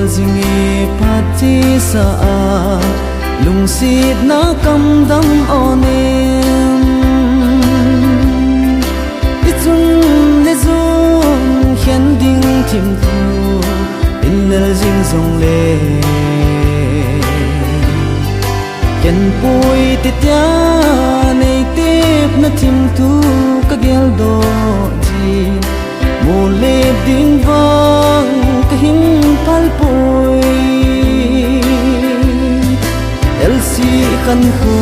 zingi pati sa lung sit na kam dam onem itung le zong hian ding tim thu in lel jing zong le hian pui ti tia nei tep na tim thu ka gel do ji mo le ding vang ka hin pal pui elsi kan khu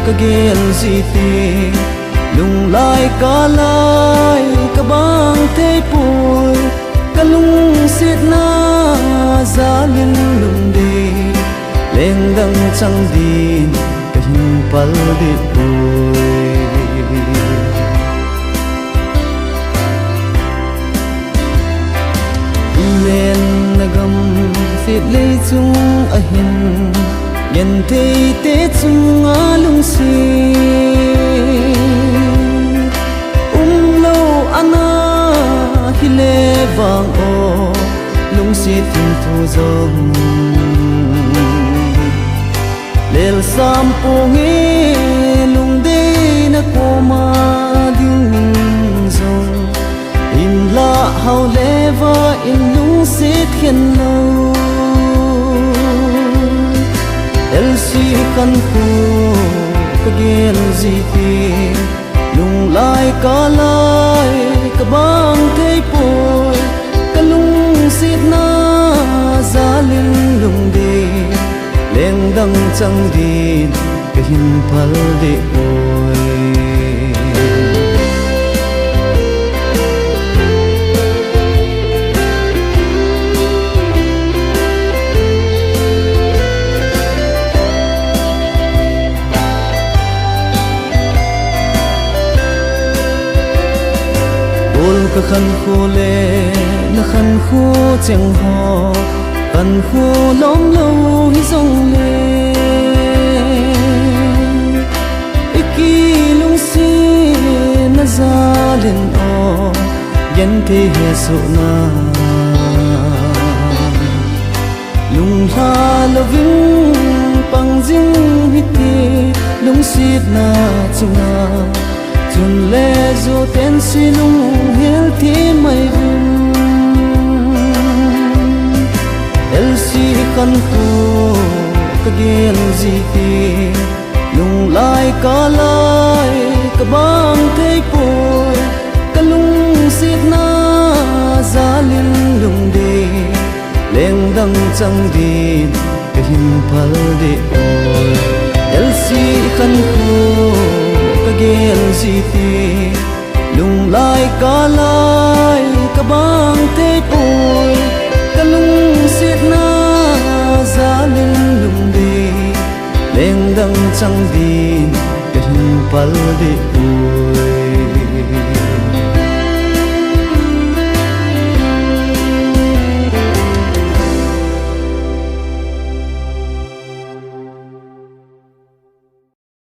ka gel ji ti lung lai ka bang te pui ka lung sit na zalin lung de leng dang chang din ka hin pal de pui len nagam sit le chung a hin yen te te chung a lung si lo ana hi le wang o lung si tin thu zong lel sam po nge lung de na ko ma ding zong in la hau leva in lung sit khen lo el si kan ku ka gel ji ti lung lai ka bang te poi ka lung sit na zalin lung de leng dang chang din ka hin phal de poi ka khan khu le na khan khu cheng ho khan khu lom lo hi song le iki lung si na zalin o yen te he su na lung ha lo ving pang jing hi ti lung sit na chunga chun le zo ten si lung hel thi mai vun el si kan khu ka gel ji ti lung lai ka bang te poi ka lung sit na zalin lung de leng dang chang din ka hin phal de oi el si kan khu ka gel ji ti lung lai ka bang te poi ka lung sit na zalin lung de leng dang chang din ka hin pal de poi